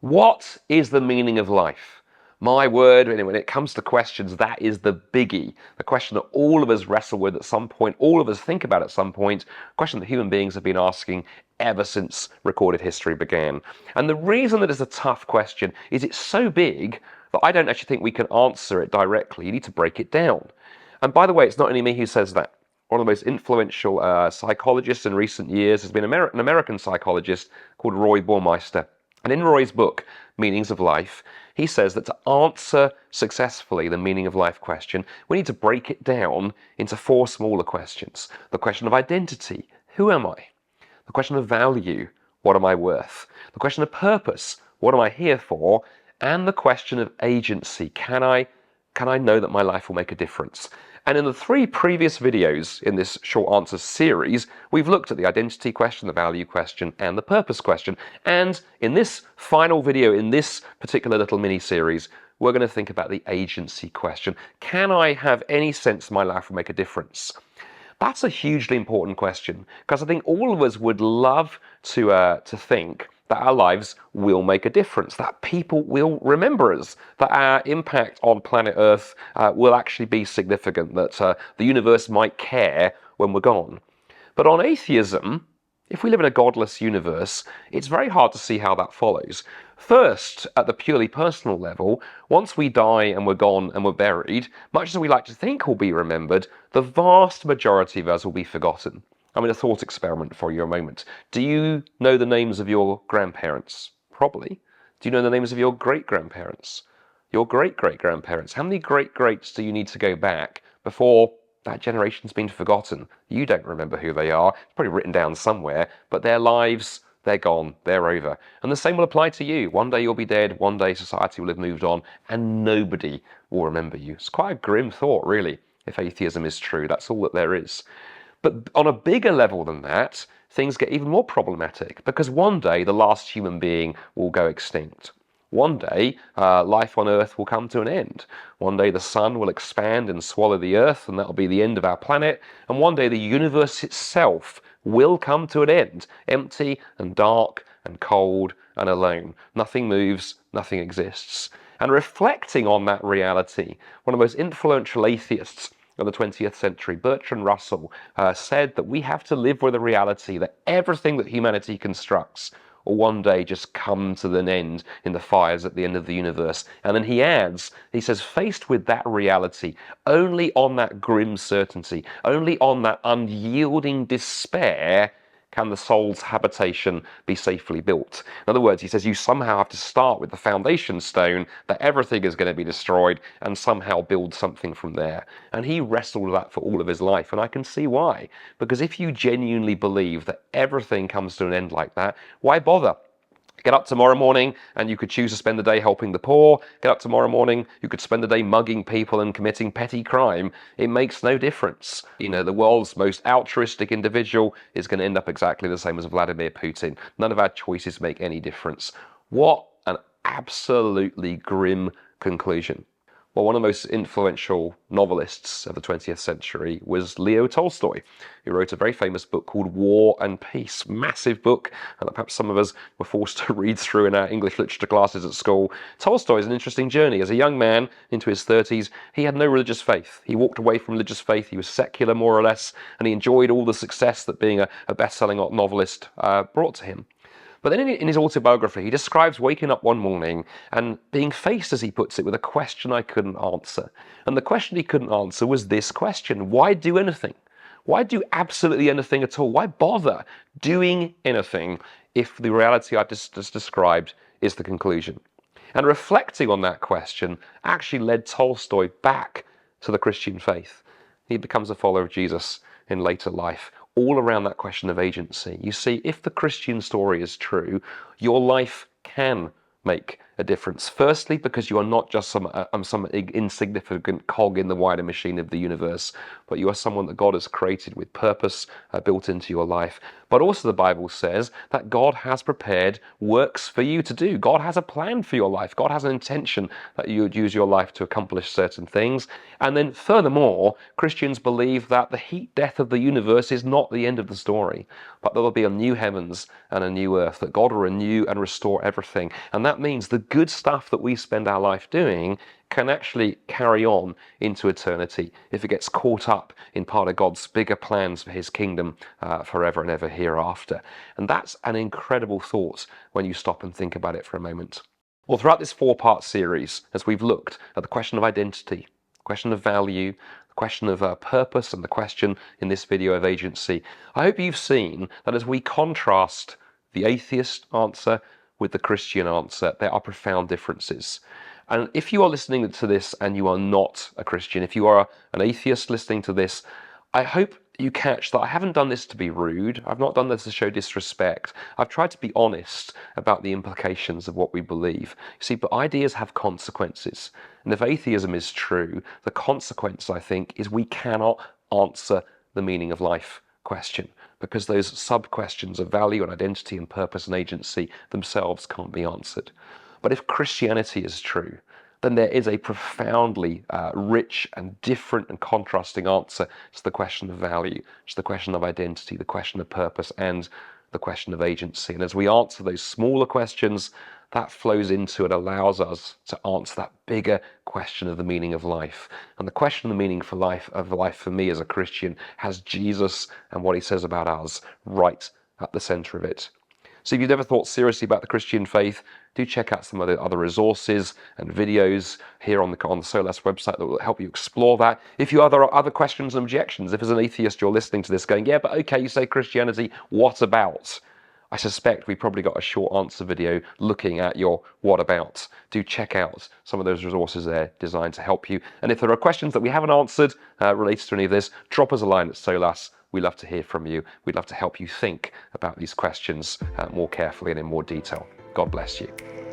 What is the meaning of life? My word, when it comes to questions, that is the biggie. The question that all of us wrestle with at some point, all of us think about at some point, a question that human beings have been asking ever since recorded history began. And the reason that it's a tough question is it's so big that I don't actually think we can answer it directly. You need to break it down. And by the way, it's not only me who says that. One of the most influential psychologists in recent years has been an American psychologist called Roy Baumeister. And in Roy's book, Meanings of Life, he says that to answer successfully the meaning of life question, we need to break it down into four smaller questions. The question of identity, who am I? The question of value, what am I worth? The question of purpose, what am I here for? And the question of agency, can I know that my life will make a difference? And in the three previous videos in this short answers series, we've looked at the identity question, the value question, and the purpose question. And in this final video, in this particular little mini-series, we're going to think about the agency question. Can I have any sense my life will make a difference? That's a hugely important question, because I think all of us would love to think that our lives will make a difference, that people will remember us, that our impact on planet Earth will actually be significant, that the universe might care when we're gone. But on atheism, if we live in a godless universe, it's very hard to see how that follows. First, at the purely personal level, once we die and we're gone and we're buried, much as we like to think we'll be remembered, the vast majority of us will be forgotten. I mean, a thought experiment for you a moment. Do you know the names of your grandparents? Probably. Do you know the names of your great-grandparents? Your great-great-grandparents? How many great-greats do you need to go back before that generation's been forgotten? You don't remember who they are. It's probably written down somewhere, but their lives, they're gone, they're over. And the same will apply to you. One day you'll be dead, one day society will have moved on, and nobody will remember you. It's quite a grim thought, really, if atheism is true. That's all that there is. But on a bigger level than that, things get even more problematic, because one day the last human being will go extinct. One day, life on Earth will come to an end. One day the sun will expand and swallow the Earth, and that'll be the end of our planet. And one day the universe itself will come to an end, empty and dark and cold and alone. Nothing moves, nothing exists. And reflecting on that reality, one of the most influential atheists of the 20th century, Bertrand Russell, said that we have to live with the reality that everything that humanity constructs will one day just come to an end in the fires at the end of the universe. And then he adds, he says, faced with that reality, only on that grim certainty, only on that unyielding despair, can the soul's habitation be safely built? In other words, he says you somehow have to start with the foundation stone, that everything is going to be destroyed, and somehow build something from there. And he wrestled with that for all of his life, and I can see why. Because if you genuinely believe that everything comes to an end like that, why bother? Get up tomorrow morning and you could choose to spend the day helping the poor. Get up tomorrow morning, you could spend the day mugging people and committing petty crime. It makes no difference. You know, the world's most altruistic individual is going to end up exactly the same as Vladimir Putin. None of our choices make any difference. What an absolutely grim conclusion. Well, one of the most influential novelists of the 20th century was Leo Tolstoy, who wrote a very famous book called War and Peace. Massive book, and that perhaps some of us were forced to read through in our English literature classes at school. Tolstoy is an interesting journey. As a young man into his 30s, he had no religious faith. He walked away from religious faith. He was secular, more or less, and he enjoyed all the success that being a best-selling novelist brought to him. But then in his autobiography, he describes waking up one morning and being faced, as he puts it, with a question I couldn't answer. And the question he couldn't answer was this question: why do anything? Why do absolutely anything at all? Why bother doing anything if the reality I've just described is the conclusion? And reflecting on that question actually led Tolstoy back to the Christian faith. He becomes a follower of Jesus in later life, all around that question of agency. You see, if the Christian story is true, your life can make a difference. Firstly, because you are not just some insignificant cog in the wider machine of the universe, but you are someone that God has created with purpose built into your life. But also the Bible says that God has prepared works for you to do. God has a plan for your life. God has an intention that you would use your life to accomplish certain things. And then furthermore, Christians believe that the heat death of the universe is not the end of the story, but there will be a new heavens and a new earth, that God will renew and restore everything. And that means the good stuff that we spend our life doing can actually carry on into eternity if it gets caught up in part of God's bigger plans for his kingdom forever and ever hereafter. And that's an incredible thought when you stop and think about it for a moment. Well, throughout this 4-part series, as we've looked at the question of identity, the question of value, the question of purpose, and the question in this video of agency, I hope you've seen that as we contrast the atheist answer with the Christian answer, there are profound differences. And if you are listening to this and you are not a Christian, if you are an atheist listening to this, I hope you catch that I haven't done this to be rude. I've not done this to show disrespect. I've tried to be honest about the implications of what we believe. You see, but ideas have consequences. And if atheism is true, the consequence, I think, is we cannot answer the meaning of life question, because those sub-questions of value and identity and purpose and agency themselves can't be answered. But if Christianity is true, then there is a profoundly rich and different and contrasting answer to the question of value, to the question of identity, the question of purpose, and the question of agency. And as we answer those smaller questions, that flows into and allows us to answer that bigger question of the meaning of life. And the question of the meaning of life for me as a Christian has Jesus and what he says about us right at the center of it. So if you've never thought seriously about the Christian faith, do check out some of the other resources and videos here on the Solas website that will help you explore that. If you have other questions and objections, if as an atheist you're listening to this going, yeah, but okay, you say Christianity, what about? I suspect we probably got a short answer video looking at your what about. Do check out some of those resources there designed to help you. And if there are questions that we haven't answered related to any of this, drop us a line at Solas. We'd love to hear from you. We'd love to help you think about these questions more carefully and in more detail. God bless you.